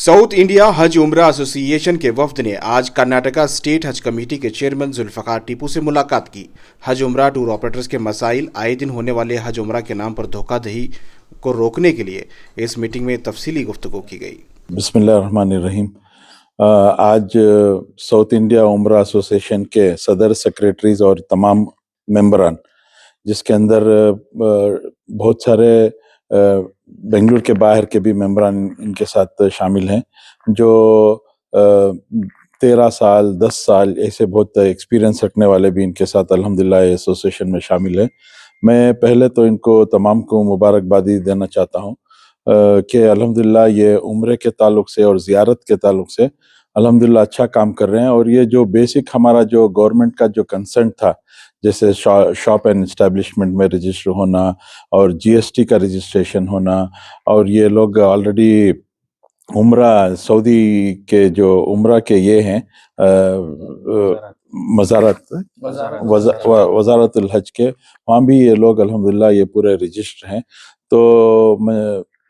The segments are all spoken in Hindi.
साउथ इंडिया हज उम्रा एसोसिएशन के वफ्द ने आज कर्नाटका स्टेट हज कमेटी के चेयरमैन जुल्फकार टीपू से मुलाकात की। हज उम्रा टूर ऑपरेटर्स के मसाइल, आए दिन होने वाले हज उम्रा के नाम पर धोखाधड़ी को रोकने के लिए इस मीटिंग में तफसीली गुफ्तगू की गई। बिस्मिल्लाहिर्रहमानिर्रहीम। आज साउथ इंडिया उम्रा एसोसिएशन के सदर सेक्रेटरीज और तमाम मेंबरान, जिसके अंदर बहुत सारे बेंगलुरु के बाहर के भी मेंबरान इनके साथ शामिल हैं, जो 13 साल 10 साल ऐसे बहुत एक्सपीरियंस रखने वाले भी इनके साथ अल्हम्दुलिल्लाह एसोसिएशन में शामिल हैं। मैं पहले तो इनको तमाम को मुबारकबादी देना चाहता हूँ कि अल्हम्दुलिल्लाह ये उम्रे के ताल्लुक से और ज़ियारत के ताल्लुक से अल्हम्दुलिल्लाह अच्छा काम कर रहे हैं। और ये जो बेसिक हमारा जो गवर्नमेंट का जो कंसर्न था, जैसे शॉप एंड एस्टेब्लिशमेंट में रजिस्टर होना और जीएसटी का रजिस्ट्रेशन होना, और ये लोग ऑलरेडी उम्रा सऊदी के जो उम्रा के ये हैं वजारतुल हज के, वहाँ भी ये लोग अल्हम्दुलिल्लाह ये पूरे रजिस्टर हैं। तो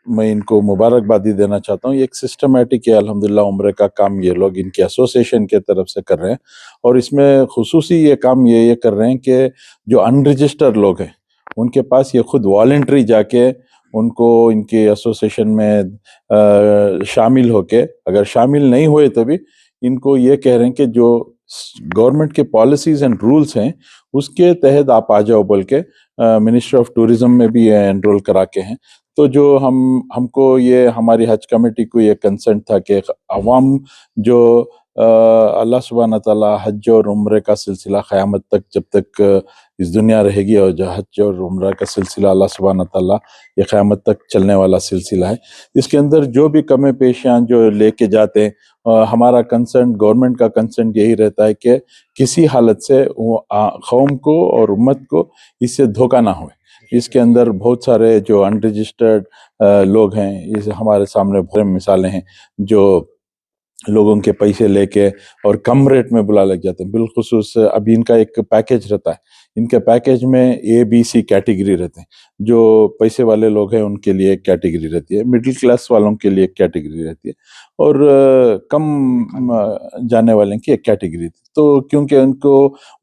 मैं इनको मुबारकबादी देना चाहता हूँ। ये एक सिस्टमेटिक है अल्हम्दुलिल्लाह उम्रे का काम ये लोग इनके एसोसिएशन के तरफ से कर रहे हैं। और इसमें खुसूसी ये काम ये कर रहे हैं कि जो अनरजिस्टर्ड लोग हैं उनके पास ये खुद वॉलंटरी जाके उनको इनके एसोसिएशन में शामिल होके, अगर शामिल नहीं हुए तो भी इनको ये कह रहे हैं कि जो गवर्नमेंट के पॉलिसीज एंड रूल्स हैं उसके तहत आप आ जाओ बोल के मिनिस्ट्री ऑफ टूरिज्म में भी एनरोल करा के हैं। तो जो हमको ये हमारी हज कमेटी को ये कंसर्न था कि अवाम जो अल्लाह सुब्हान ताला हज और उम्रे का सिलसिला क़यामत तक जब तक इस दुनिया रहेगी, और जो हज और उम्रा का सिलसिला अल्लाह सुब्हान ताला ये क़यामत तक चलने वाला सिलसिला है, इसके अंदर जो भी कमी पेशियाँ जो लेके जाते हैं, हमारा कंसर्न, गवर्नमेंट का कंसर्न यही रहता है कि किसी हालत से कौम को और उम्मत को इससे धोखा ना हो। इसके अंदर बहुत सारे जो अनरजिस्टर्ड लोग हैं, इस हमारे सामने बहुत मिसालें हैं जो लोगों के पैसे लेके और कम रेट में बुला लग जाते हैं। बिलखुसूस अभी इनका एक पैकेज रहता है, इनके पैकेज में ABC कैटेगरी रहते हैं। जो पैसे वाले लोग हैं उनके लिए एक कैटेगरी रहती है, मिडिल क्लास वालों के लिए एक कैटेगरी रहती है, और कम जाने वाले की एक कैटेगरी। तो क्योंकि उनको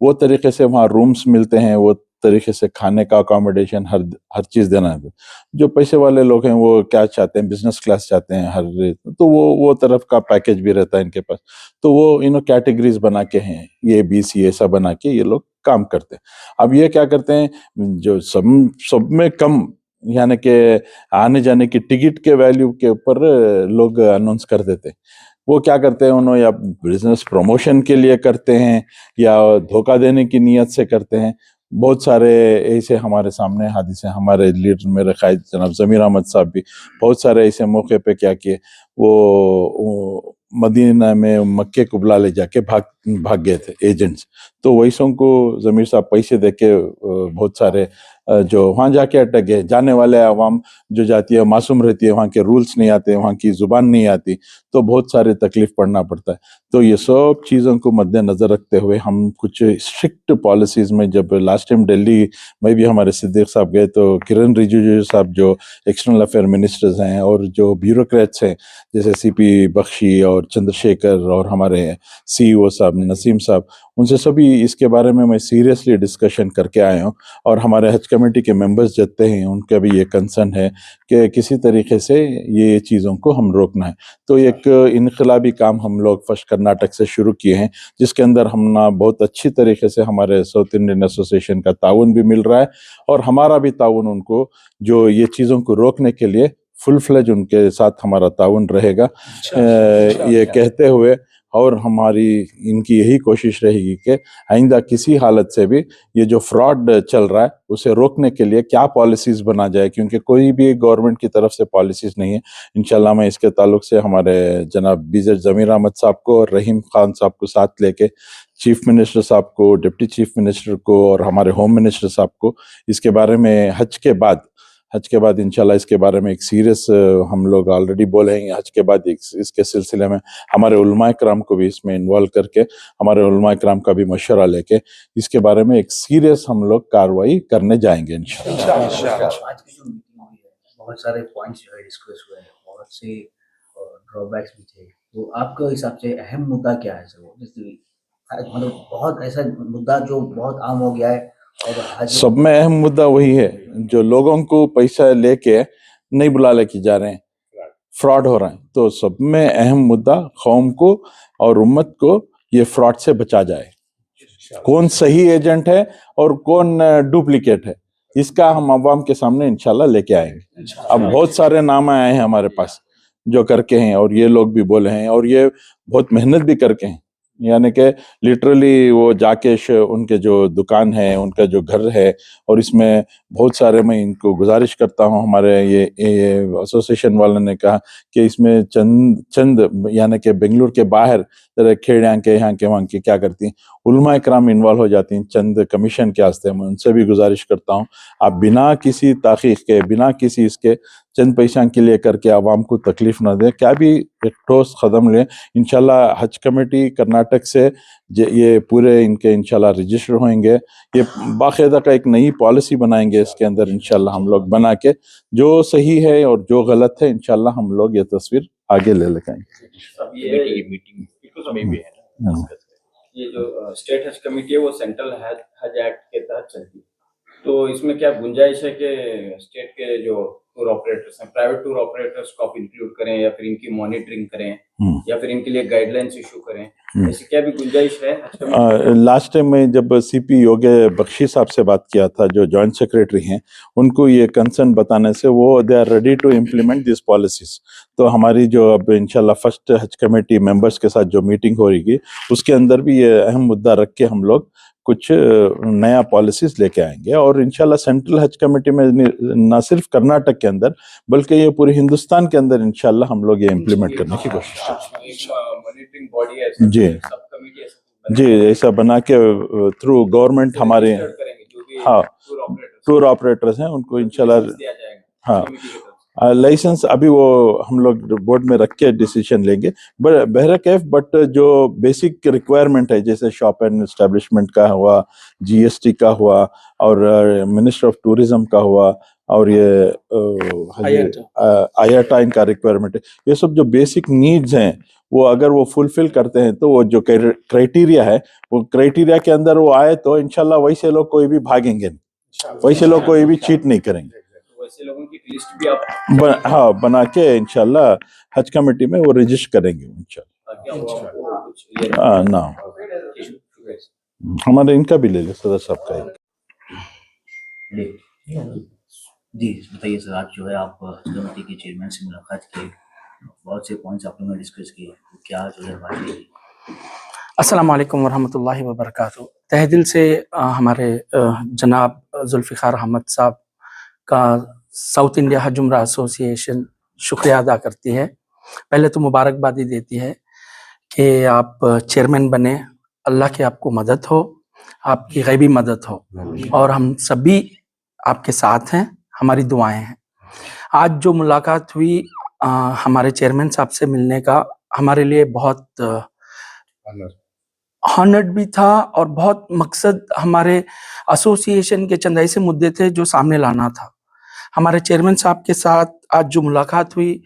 वो तरीके से वहाँ रूम्स मिलते हैं, वो तरीके से खाने का अकोमोडेशन हर चीज़ देना है। जो पैसे वाले लोग हैं वो क्या चाहते हैं, बिजनेस क्लास चाहते हैं हर, तो वो तरफ का पैकेज भी रहता है इनके पास। तो वो इन कैटेगरीज बना के हैं, ये BC ऐसा बना के ये लोग काम करते हैं। अब ये क्या करते हैं, जो सब में कम यानी कि आने जाने की टिकट के वैल्यू के ऊपर लोग अनाउंस कर देते हैं। वो क्या करते हैं, उन्होंने या बिजनेस प्रमोशन के लिए करते हैं या धोखा देने की नीयत से करते हैं। बहुत सारे ऐसे हमारे सामने हादिसे, हमारे लीडर मेरे कायद जनाब ज़मीर अहमद साहब भी बहुत सारे ऐसे मौके पे क्या किए, वो मदीना में मक्के को बुला ले जाके भाग गए थे एजेंट्स। तो वैसों को ज़मीर साहब पैसे देके बहुत सारे जो वहाँ जाके अटक गए। जाने वाले आवाम जो जाती है मासूम रहती है, वहाँ के रूल्स नहीं आते, वहाँ की ज़ुबान नहीं आती, तो बहुत सारे तकलीफ पड़ना पड़ता है। तो ये सब चीज़ों को मद्देनज़र रखते हुए हम कुछ स्ट्रिक्ट पॉलिसीज़ में, जब लास्ट टाइम दिल्ली में भी हमारे सिद्दीक साहब गए तो किरण रिजिजू साहब जो एक्सटर्नल अफेयर मिनिस्टर्स हैं और जो ब्यूरोक्रेट्स हैं जैसे CP बख्शी और चंद्रशेखर और हमारे CEO साहब नसीम साहब, उनसे सभी इसके बारे में मैं सीरियसली डिस्कशन करके आया हूँ। और हमारे हज कमेटी के मेंबर्स जितने हैं उनका भी ये कंसर्न है कि किसी तरीके से ये चीज़ों को हम रोकना है। तो एक इनकलाबी काम हम लोग फर्स्ट कर्नाटक से शुरू किए हैं, जिसके अंदर हम ना बहुत अच्छी तरीके से हमारे साउथ इंडियन एसोसिएशन का ताउन भी मिल रहा है, और हमारा भी ताउन उनको जो ये चीज़ों को रोकने के लिए फुल फ्लेज उनके साथ हमारा ताउन रहेगा। ये कहते हुए, और हमारी इनकी यही कोशिश रहेगी कि आइंदा किसी हालत से भी ये जो फ्रॉड चल रहा है उसे रोकने के लिए क्या पॉलिसीज़ बना जाए, क्योंकि कोई भी गवर्नमेंट की तरफ से पॉलिसीज़ नहीं है। इंशाल्लाह मैं इसके ताल्लुक से हमारे जनाब BZ ज़मीर अहमद साहब को और रहीम खान साहब को साथ लेके चीफ मिनिस्टर साहब को, डिप्टी चीफ मिनिस्टर को और हमारे होम मिनिस्टर साहब को इसके बारे में हज के बाद इंशाल्लाह इसके बारे में एक सीरियस हम लोग ऑलरेडी बोले हैं। हज के बाद इसके सिलसिले में हमारे उलमाए कराम को भी इसमें इन्वॉल्व करके, हमारे उलमाए कराम का भी मशवरा लेके इसके बारे में एक सीरियस हम लोग कार्रवाई करने जाएंगे इंशाल्लाह। आज की जो मीटिंग हुई है, बहुत सारे पॉइंट्स जो है डिस्कस हुए हैं, बहुत से ड्रॉबैक्स भी थे, तो आपके हिसाब से अहम मुद्दा क्या है सर? जैसे मतलब बहुत ऐसा मुद्दा जो बहुत आम हो गया है और सब में अहम मुद्दा वही है, जो लोगों को पैसा लेके नहीं बुला लेके जा रहे हैं, फ्रॉड हो रहा है। तो सब में अहम मुद्दा कौम को और उम्मत को ये फ्रॉड से बचा जाए। कौन सही एजेंट है और कौन डुप्लीकेट है, इसका हम अवाम के सामने इंशाल्लाह लेके आएंगे। अब बहुत सारे नाम आए हैं हमारे पास जो करके हैं, और ये लोग भी बोले हैं, और ये बहुत मेहनत भी करके हैं। यानी कि लिटरली वो जाके उनके जो दुकान है, उनका जो घर है, और इसमें बहुत सारे, मैं इनको गुजारिश करता हूँ, हमारे ये एसोसिएशन वालों ने कहा कि इसमें चंद यानी कि बेंगलुरु के बाहर खेड़ियाँ के यहाँ के वहाँ के क्या करती हैं, उलमा इकराम इन्वॉल्व हो जाती हैं चंद कमीशन के वास्ते। मैं उनसे भी गुजारिश करता हूँ, आप बिना किसी ताकीक के, बिना किसी इसके चंद पैसा के लिए करके आवाम को तकलीफ ना दे, क्या भी एक ठोस कदम ले। इंशाल्लाह हज कमेटी कर्नाटक से ये पूरे इनके इंशाल्लाह रजिस्टर होंगे, ये बाकायदा का एक नई पॉलिसी बनाएंगे, इसके अंदर इंशाल्लाह हम लोग बना के जो सही है और जो गलत है इंशाल्लाह हम लोग ये तस्वीर आगे ले लगाएंगे। अब ये मीटिंग में भी है ना, ये जो स्टेट हज कमेटी है वो सेंट्रल हज एक्ट के तहत चलती है, तो इसमें क्या गुंजाइश है कि स्टेट के जो टूर ऑपरेटर्स हैं, प्राइवेट टूर ऑपरेटर्स को आप इंक्लूड करें, या फिर इनकी मॉनिटरिंग करें, या फिर इनके लिए गाइडलाइंस इशू करें, ऐसी क्या भी गुंजाइश है? लास्ट टाइम में जब सीपी योगे बख्शी साहब से बात किया था, जो जॉइंट सेक्रेटरी हैं, उनको ये कंसर्न बताने से वो they are ready to implement this policies. तो हमारी जो अब इंशाल्लाह फर्स्ट हज कमेटी मेंबर्स के साथ जो मीटिंग हो रही, उसके अंदर भी ये अहम मुद्दा रख के हम लोग कुछ नया पॉलिसीज लेके आएंगे, और इंशाल्लाह सेंट्रल हज कमेटी में न सिर्फ कर्नाटक के अंदर बल्कि ये पूरे हिंदुस्तान के अंदर इंशाल्लाह हम लोग ये इम्प्लीमेंट करने की कोशिश करेंगे। जी ऐसा बना के थ्रू गवर्नमेंट हमारे, हाँ, टूर ऑपरेटर्स हैं उनको इंशाल्लाह, हाँ, लाइसेंस अभी वो हम लोग बोर्ड में रख के डिसीजन लेंगे। बहरकैफ बट जो बेसिक रिक्वायरमेंट है, जैसे शॉप एंड एस्टेब्लिशमेंट का हुआ, जीएसटी का हुआ, और मिनिस्टर ऑफ टूरिज्म का हुआ, और ये आयाटा इनका रिक्वायरमेंट है, ये सब जो बेसिक नीड्स हैं वो अगर वो फुलफिल करते हैं तो वो जो क्राइटेरिया है, वो क्राइटेरिया के अंदर वो आए तो इंशाल्लाह वैसे लोग कोई भी भागेंगे नहीं, वैसे लोग कोई भी चीट नहीं करेंगे। वैसे लोगों की लिस्ट भी आप हाँ बना के इंशाल्लाह हज कमेटी में वो रजिस्टर करेंगे इंशाल्लाह। हाँ ना, हमारे इनका भी ले ले सदर साहब का जी बताइए सर, आज जो है आप हज कमेटी के चेयरमैन से मुलाकात की, बहुत से पॉइंट्स आप लोगों ने डिस्कस किए, क्या जो है बात है? अस्सलाम वालेकुम वरहमतुल्लाहि वबरकातुहू। तहे दिल से हमारे जनाब जुल्फ़िकार अहमद साहब का साउथ इंडिया हज उम्रा एसोसिएशन शुक्रिया अदा करती है। पहले तो मुबारकबादी देती है कि आप चेयरमैन बने, अल्लाह की आपको मदद हो, आपकी गैबी मदद हो, और हम सभी आपके साथ हैं, हमारी दुआएं हैं। आज जो मुलाकात हुई हमारे चेयरमैन साहब से मिलने का, हमारे लिए बहुत हॉनर्ड भी था, और बहुत मकसद हमारे एसोसिएशन के चंद ऐसे मुद्दे थे जो सामने लाना था। हमारे चेयरमैन साहब के साथ आज जो मुलाकात हुई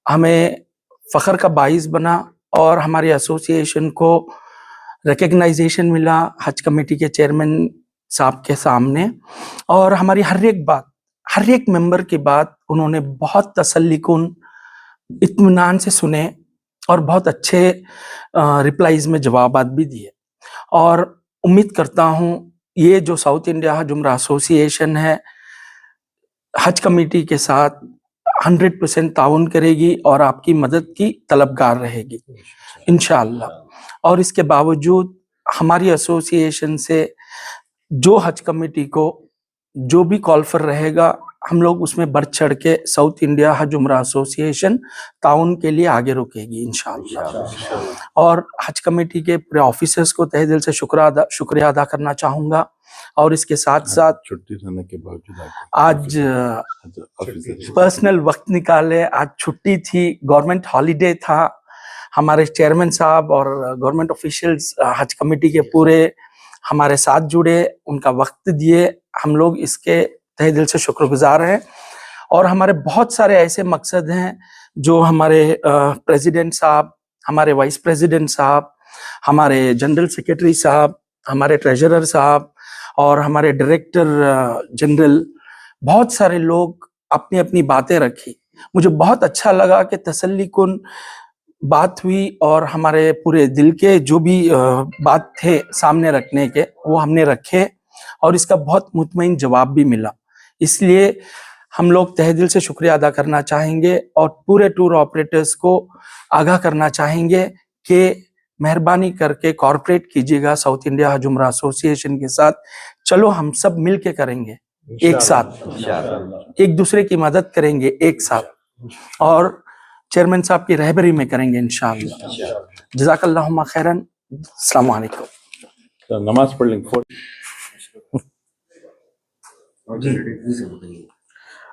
हमें फ़ख्र का बाइस बना, और हमारे एसोसिएशन को रिकग्नाइजेशन मिला हज कमेटी के चेयरमैन साहब के सामने, और हमारी हर एक बात, हर एक मेंबर की बात उन्होंने बहुत तसल्लीकुन इत्मीनान से सुने, और बहुत अच्छे रिप्लाईज में जवाबात भी दिए। और उम्मीद करता हूँ ये जो साउथ इंडिया हज उम्रा एसोसिएशन है, हज कमेटी के साथ 100% ताउन करेगी और आपकी मदद की तलबगार रहेगी इंशाअल्लाह। और इसके बावजूद हमारी एसोसिएशन से जो हज कमेटी को जो भी कॉल फॉर रहेगा, हम लोग उसमें बढ़ चढ़ के साउथ इंडिया हज उम्रा एसोसिएशन ताउन के लिए आगे रुकेगी इंशाअल्लाह। और हज कमेटी के पूरे ऑफिसर्स को तहे दिल से शुक्रिया अदा करना चाहूँगा। और इसके साथ साथ छुट्टी रहने के बावजूद आज पर्सनल वक्त निकाले, आज छुट्टी थी, गवर्नमेंट हॉलीडे था, हमारे चेयरमैन साहब और गवर्नमेंट ऑफिशियल्स हज कमेटी के पूरे हमारे साथ जुड़े, उनका वक्त दिए, हम लोग इसके तहे दिल से शुक्रगुजार हैं। और हमारे बहुत सारे ऐसे मकसद हैं जो हमारे प्रेसिडेंट साहब, हमारे वाइस प्रेसिडेंट साहब, हमारे जनरल सेक्रेटरी साहब, हमारे ट्रेजरर साहब और हमारे डायरेक्टर जनरल, बहुत सारे लोग अपनी अपनी बातें रखी। मुझे बहुत अच्छा लगा कि तसल्लीकुन बात हुई और हमारे पूरे दिल के जो भी बात थे सामने रखने के, वो हमने रखे और इसका बहुत मुतमईन जवाब भी मिला। इसलिए हम लोग तहे दिल से शुक्रिया अदा करना चाहेंगे और पूरे टूर ऑपरेटर्स को आगाह करना चाहेंगे कि मेहरबानी करके कॉर्पोरेट कीजिएगा साउथ इंडिया हज उम्रा एसोसिएशन के साथ। चलो हम सब मिल के करेंगे एक साथ, एक दूसरे की मदद करेंगे एक साथ और चेयरमैन साहब की रहबरी में करेंगे इंशाअल्लाह। जज़ाकल्लाहुम्मा खैरन। अस्सलाम वालेकुम। तो नमाज पढ़ लेंगे।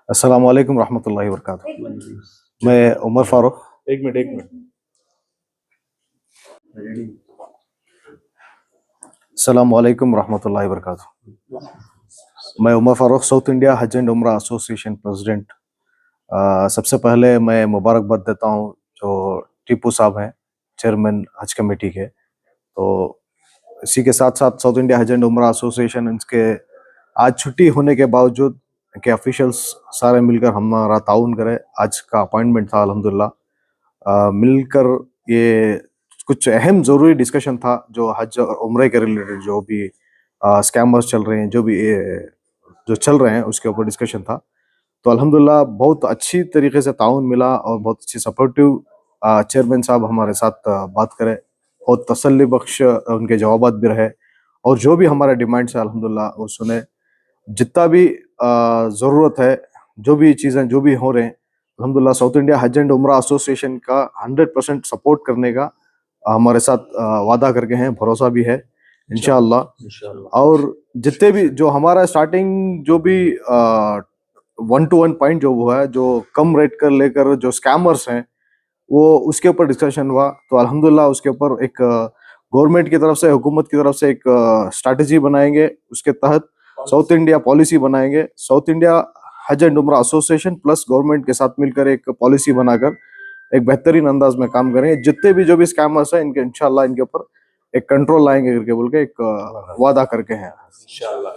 अस्सलाम वालेकुम रहमतुल्लाहि व बरकातुहू। मैं उमर फारूक। एक मिनट। अस्सलाम वालेकुम रहमतुल्लाहि व बरकातुहू। मैं उमर फारूक, साउथ इंडिया हज एंड उम्रा एसोसिएशन प्रेसिडेंट। सबसे पहले मैं मुबारकबाद देता हूँ जो टीपू साहब हैं, चेयरमैन हज कमेटी के। तो इसी के साथ साथ साउथ इंडिया हज एंड उम्रा एसोसिएशन, इनके आज छुट्टी होने के बावजूद के ऑफिशियल्स सारे मिलकर हमारा ताउन करें। आज का अपॉइंटमेंट था अल्हम्दुलिल्लाह। मिलकर ये कुछ अहम ज़रूरी डिस्कशन था जो हज और उम्रे के रिलेटेड जो भी स्कैमर्स चल रहे हैं, जो भी जो चल रहे हैं उसके ऊपर डिस्कशन था। तो अल्हम्दुलिल्लाह बहुत अच्छी तरीके से ताउन मिला और बहुत अच्छी सपोर्टिव चेयरमैन साहब हमारे साथ बात करें और तसल्ली बख्श उनके जवाबात भी रहे और जो भी हमारे डिमांड्स है अल्हम्दुलिल्लाह वो सुने। जितना भी ज़रूरत है, जो भी चीज़ें जो भी हो रहे हैं, अल्हम्दुलिल्लाह साउथ इंडिया हज एंड उम्रा एसोसिएशन का 100% सपोर्ट करने का हमारे साथ वादा करके हैं, भरोसा भी है इंशाअल्लाह। और जितने भी जो हमारा स्टार्टिंग जो भी 1-to-1 पॉइंट जो हुआ है, जो कम रेट कर लेकर जो स्कैमर्स हैं वो उसके ऊपर डिस्कशन हुआ। तो अल्हम्दुलिल्लाह उसके ऊपर एक गवर्नमेंट की तरफ से, हुकूमत की तरफ से एक स्ट्रैटेजी बनाएंगे, उसके तहत साउथ इंडिया पॉलिसी बनाएंगे। साउथ इंडिया हज एंड उम्रा एसोसिएशन प्लस गवर्नमेंट के साथ मिलकर एक पॉलिसी बनाकर एक बेहतरीन अंदाज में काम करेंगे। जितने भी जो भी स्कैमर्स हैं इनके इंशाल्लाह इनके ऊपर एक कंट्रोल लाएंगे करके बोल के एक वादा करके हैं इंशाल्लाह।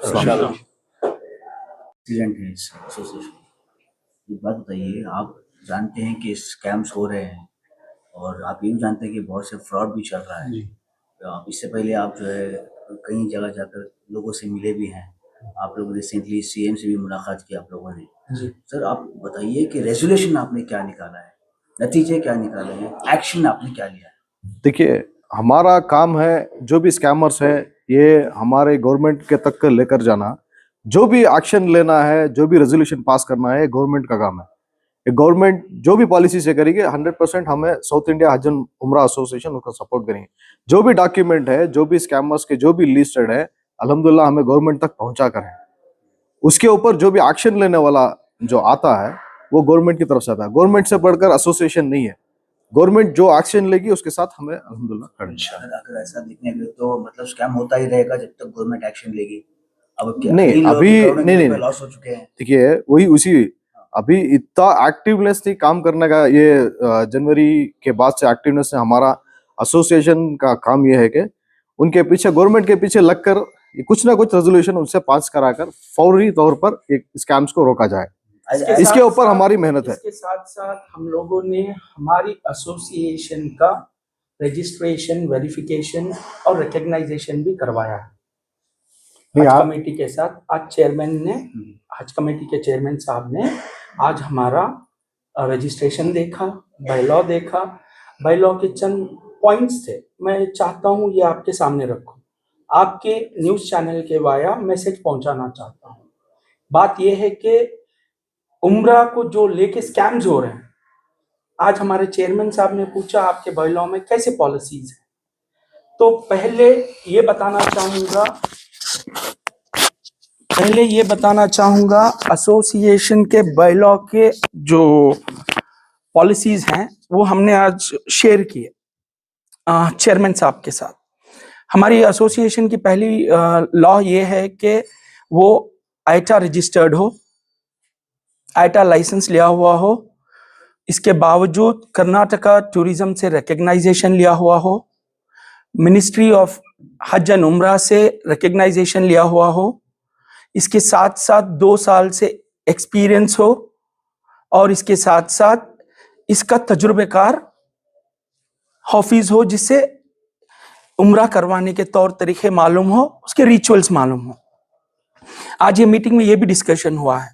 प्रेसिडेंट हैं इस एसोसिएशन। एक बात बताइए, आप जानते हैं कि स्कैम्स हो रहे हैं और आप ये भी जानते हैं कि बहुत से फ्रॉड भी चल रहा है। तो आप इससे पहले आप जो है कई जगह जाकर लोगों से मिले भी हैं। आप लोग रिसेंटली सीएम से भी मुलाकात की आप लोगों ने। सर आप बताइए कि रेजोल्यूशन आपने क्या निकाला है, नतीजे क्या निकाले हैं, एक्शन आपने क्या लिया है? देखिए, हमारा काम है जो भी स्कैमर्स है ये हमारे गवर्नमेंट के तक लेकर जाना, जो भी एक्शन लेना है, जो भी रेजोल्यूशन पास करना है, गवर्नमेंट का काम है। गवर्नमेंट जो भी पॉलिसी से करेगी 100% हमें साउथ इंडिया हज एंड उम्रा एसोसिएशन उसका सपोर्ट करेंगे। जो भी डॉक्यूमेंट है, जो भी स्कैमर्स के जो भी लिस्टेड है, अल्हम्दुलिल्लाह हमें गवर्नमेंट तक पहुंचा कर है। उसके ऊपर जो भी एक्शन लेने वाला जो आता है वो गवर्नमेंट की तरफ से आता है। गवर्नमेंट से बढ़कर एसोसिएशन नहीं है। गवर्नमेंट जो एक्शन लेगी उसके साथ हमें अल्हम्दुलिल्लाह करना। अगर ऐसा देखने में तो मतलब स्कैम होता ही रहेगा जब तक गवर्नमेंट एक्शन लेगी। अब क्या नहीं, अभी नहीं लॉस हो चुके हैं। देखिए, वही उसी अभी इतना एक्टिवनेस थी काम करने का। ये जनवरी के बाद से एक्टिवनेस है। हमारा एसोसिएशन का काम ये है कि उनके पीछे, गवर्नमेंट के पीछे लगकर कुछ ना कुछ रेजोल्यूशन उनसे पास कराकर फौरी तौर पर एक स्कैम्स को रोका जाए। इसके ऊपर हमारी मेहनत है। इसके साथ साथ हम लोगों ने हमारी एसोसिएशन का रजिस्ट्रेशन, वेरिफिकेशन और रिकग्नाइजेशन भी करवाया है हज कमेटी के साथ। आज चेयरमैन ने, हज कमेटी के चेयरमैन साहब ने आज हमारा रजिस्ट्रेशन देखा, बायलॉ देखा। बायलॉ के चंद पॉइंट्स थे, मैं चाहता हूँ ये आपके सामने रखूँ, आपके न्यूज़ चैनल के वाया मैसेज पहुँचाना चाहता हूँ। बात यह है कि उम्रा को जो लेके स्कैम्स हो रहे हैं, आज हमारे चेयरमैन साहब ने पूछा आपके बायलॉ में कैसे पॉलिसीज है। तो पहले ये बताना चाहूँगा एसोसिएशन के बायलॉ के जो पॉलिसीज हैं वो हमने आज शेयर किए चेयरमैन साहब के साथ। हमारी एसोसिएशन की पहली लॉ ये है कि वो आईटा रजिस्टर्ड हो, आईटा लाइसेंस लिया हुआ हो, इसके बावजूद कर्नाटका टूरिज्म से रिकग्नाइजेशन लिया हुआ हो, मिनिस्ट्री ऑफ हज एंड उम्रा से रिकग्नाइजेशन लिया हुआ हो, इसके साथ साथ 2 साल से एक्सपीरियंस हो और इसके साथ साथ इसका तजुर्बेकार हाफिज हो, जिससे उम्रा करवाने के तौर तरीके मालूम हो, उसके रिचुअल्स मालूम हो। आज ये मीटिंग में ये भी डिस्कशन हुआ है,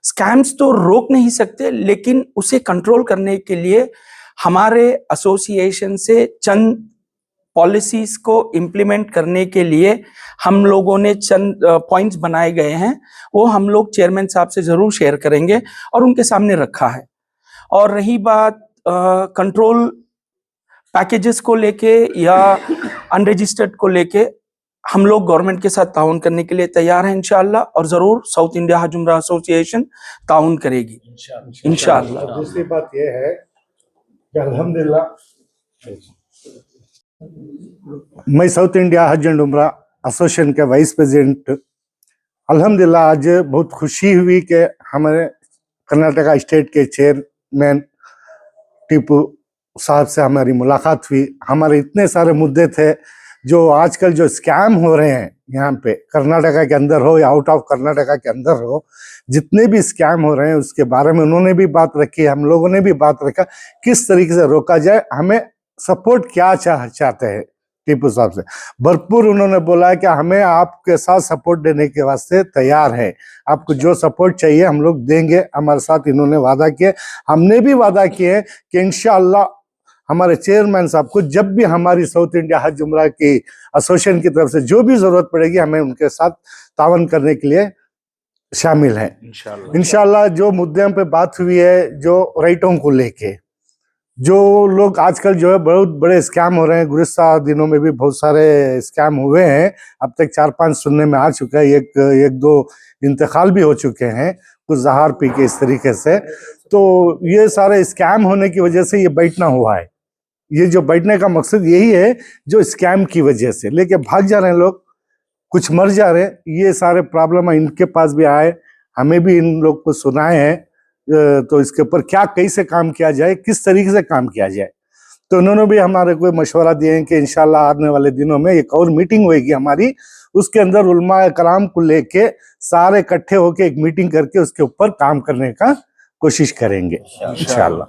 स्कैम्स तो रोक नहीं सकते, लेकिन उसे कंट्रोल करने के लिए हमारे एसोसिएशन से चंद पॉलिसीज को इम्प्लीमेंट करने के लिए हम लोगों ने चंद पॉइंट्स बनाए गए हैं, वो हम लोग चेयरमैन साहब से जरूर शेयर करेंगे और उनके सामने रखा है। और रही बात कंट्रोल पैकेजेस को लेके या अनरजिस्टर्ड को लेके, हम लोग गवर्नमेंट के साथ ताउन करने के लिए तैयार हैं इंशाअल्लाह, और जरूर साउथ इंडिया हज उम्रा एसोसिएशन ताउन करेगी इंशाअल्लाह। दूसरी बात यह है कि अल्हम्दुलिल्लाह मैं साउथ इंडिया हज एंड उम्रा एसोसिएशन के वाइस प्रेसिडेंट, अल्हम्दुलिल्लाह आज बहुत खुशी हुई कि हमारे कर्नाटका स्टेट के चेयरमैन टीपू साहब से हमारी मुलाकात हुई। हमारे इतने सारे मुद्दे थे जो आजकल जो स्कैम हो रहे हैं यहाँ पे कर्नाटका के अंदर हो या आउट ऑफ कर्नाटका के अंदर हो, जितने भी स्कैम हो रहे हैं उसके बारे में उन्होंने भी बात रखी, हम लोगों ने भी बात रखा किस तरीके से रोका जाए, हमें सपोर्ट क्या चाहते हैं टीपू साहब से। भरपूर उन्होंने बोला है कि हमें आपके साथ सपोर्ट देने के वास्ते तैयार है, आपको जो सपोर्ट चाहिए हम लोग देंगे। हमारे साथ इन्होंने वादा किया, हमने भी वादा किए कि इंशाअल्लाह हमारे चेयरमैन साहब को जब भी हमारी साउथ इंडिया हज उम्रा की एसोसिएशन की तरफ से जो भी जरूरत पड़ेगी, हमें उनके साथ तावन करने के लिए शामिल हैं इंशाअल्लाह। जो मुद्दों पे बात हुई है, जो राइटों को लेके जो लोग आजकल जो है बहुत बड़े स्कैम हो रहे हैं, गुज़िश्ता दिनों में भी बहुत सारे स्कैम हुए हैं, अब तक 4-5 सुनने में आ चुका है, एक दो इंतकाल भी हो चुके हैं कुछ जहर पी के इस तरीके से। तो ये सारे स्कैम होने की वजह से ये बैठना हुआ है, ये जो बैठने का मकसद यही है, जो स्कैम की वजह से लेके भाग जा रहे हैं लोग, कुछ मर जा रहे हैं, ये सारे प्रॉब्लम इनके पास भी आए, हमें भी इन लोग को सुनाए हैं। तो इसके ऊपर क्या कैसे काम किया जाए, किस तरीके से काम किया जाए, तो उन्होंने भी हमारे को मशवरा दिए हैं कि इंशाल्लाह आने वाले दिनों में एक और मीटिंग होगी हमारी, उसके अंदर उलमा कलाम को लेके सारे इकट्ठे होके एक मीटिंग करके उसके ऊपर काम करने का कोशिश करेंगे इंशाल्लाह।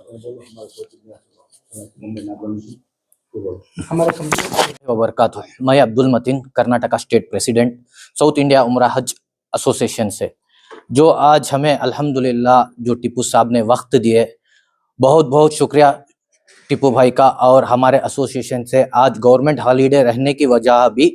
वबरकातुहू। मैं Abdul Mateen, Karnataka state president, south India Umrah Hajj association से। जो आज हमें अल्हम्दुलिल्लाह जो टीपू साहब ने वक्त दिए, बहुत बहुत शुक्रिया टीपू भाई का। और हमारे एसोसिएशन से आज गवर्नमेंट हॉलीडे रहने की वजह भी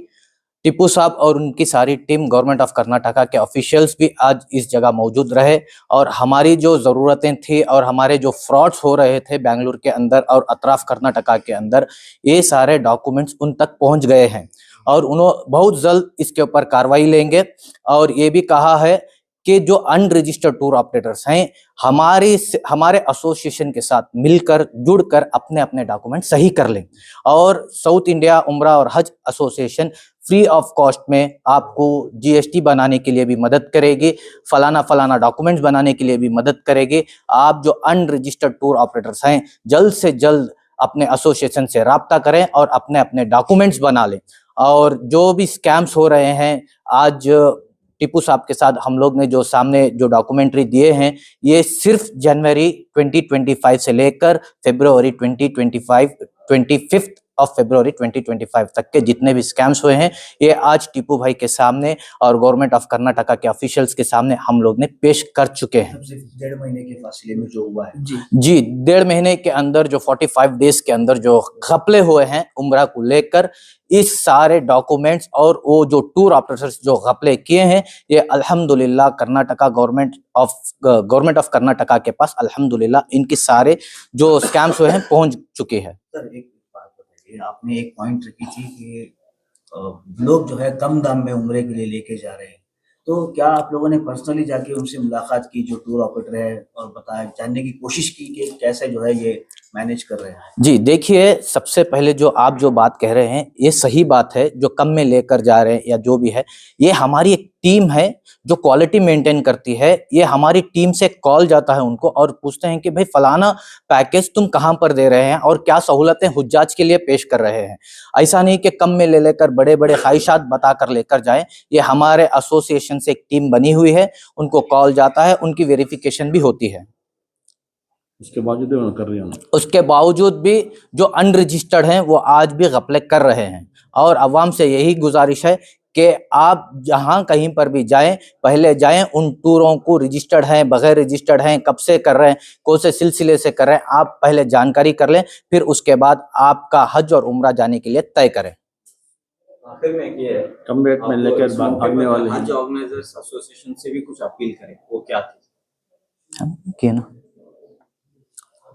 टीपू साहब और उनकी सारी टीम गवर्नमेंट ऑफ कर्नाटका के ऑफिशियल्स भी आज इस जगह मौजूद रहे, और हमारी जो ज़रूरतें थी और हमारे जो फ्रॉड्स हो रहे थे बेंगलुरु के अंदर और अतराफ कर्नाटका के अंदर, ये सारे डॉक्यूमेंट्स उन तक पहुंच गए हैं और उन्होंने बहुत जल्द इसके ऊपर कार्रवाई लेंगे। और ये भी कहा है कि जो अनरजिस्टर्ड टूर ऑपरेटर्स हैं हमारे एसोसिएशन के साथ मिलकर जुड़कर अपने अपने डॉक्यूमेंट सही कर लें, और साउथ इंडिया उम्रा और हज एसोसिएशन फ्री ऑफ कॉस्ट में आपको जीएसटी बनाने के लिए भी मदद करेगी, फलाना डॉक्यूमेंट्स बनाने के लिए भी मदद करेगी। आप जो अनरजिस्टर्ड टूर ऑपरेटर्स हैं जल्द से जल्द अपने एसोसिएशन से राब्ता करें और अपने अपने डॉक्यूमेंट्स बना लें। और जो भी स्कैम्स हो रहे हैं, आज टीपू साहब के साथ हम लोग ने जो सामने जो डॉक्यूमेंट्री दिए हैं, ये सिर्फ जनवरी 2025 से लेकर फरवरी 25 ऑफ फरवरी 2025 तक के जितने भी स्कैम्स हुए हैं, ये आज टीपू भाई के सामने और गवर्नमेंट ऑफ कर्नाटका के ऑफिशियल्स के सामने हम लोग ने पेश कर चुके हैं। सिर्फ 1.5 महीने के फासले में जो हुआ है जी 1.5 महीने के अंदर जो 45 डेज के अंदर जो घपले हुए हैं उम्रा को लेकर, इस सारे डॉक्यूमेंट्स और वो जो टूर ऑपरेटर्स जो घपले किए हैं, ये अल्हम्दुलिल्लाह कर्नाटका गवर्नमेंट ऑफ कर्नाटका के पास अल्हम्दुलिल्लाह इनकी सारे जो स्कैम्स हुए हैं पहुंच चुके हैं। सर एक बात बताइए, आपने एक पॉइंट रखी थी कि लोग जो है कम दाम में उम्रे के लिए लेके जा रहे हैं, तो क्या आप लोगों ने पर्सनली जाके उनसे मुलाकात की जो टूर ऑपरेटर है और बताया जानने की कोशिश की कि कैसे जो है ये मैनेज कर रहे हैं? जी देखिए, सबसे पहले जो आप जो बात कह रहे हैं ये सही बात है, जो कम में लेकर जा रहे हैं या जो भी है, ये हमारी एक टीम है जो क्वालिटी मेंटेन करती है। ये हमारी टीम से कॉल जाता है उनको और पूछते हैं कि भाई फलाना पैकेज तुम कहाँ पर दे रहे हैं और क्या सहूलतें हुज्जाज के लिए पेश कर रहे हैं। ऐसा नहीं कि कम में ले लेकर बड़े बड़े ख्वाहिशात बताकर लेकर जाएं। ये हमारे एसोसिएशन से एक टीम बनी हुई है, उनको कॉल जाता है, उनकी वेरिफिकेशन भी होती है। उसके बावजूद भी कर रही है। उसके बावजूद भी जो अनरजिस्टर्ड हैं वो आज भी गफलत कर रहे हैं। और अवाम से यही गुजारिश है कि आप जहां कहीं पर भी जाएं, पहले जाएं उन टूरों को रजिस्टर्ड हैं, बगैर रजिस्टर्ड हैं, कब से कर रहे हैं, कौन से सिलसिले से कर रहे हैं, आप पहले जानकारी कर लें, फिर उसके बाद आपका हज और उम्रा जाने के लिए तय करें। आखिर में ये कम रेट में लेकर भागने वाले हज ऑर्गेनाइजर्स एसोसिएशन से भी कुछ अपील करें, वो क्या थी? किए ना,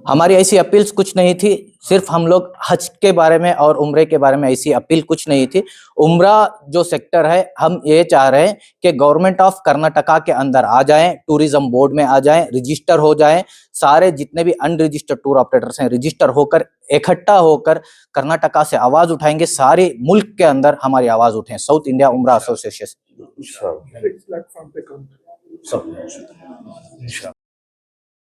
हमारी ऐसी अपील्स कुछ नहीं थी, सिर्फ हम लोग हज के बारे में और उम्रे के बारे में ऐसी अपील कुछ नहीं थी। उम्रा जो सेक्टर है, हम ये चाह रहे हैं कि गवर्नमेंट ऑफ कर्नाटका के अंदर आ जाएं, टूरिज्म बोर्ड में आ जाएं, रजिस्टर हो जाएं, सारे जितने भी अनरजिस्टर्ड टूर ऑपरेटर्स हैं रजिस्टर होकर इकट्ठा होकर कर्नाटका से आवाज उठाएंगे, सारे मुल्क के अंदर हमारी आवाज उठे। साउथ इंडिया उम्रा एसोसिएशन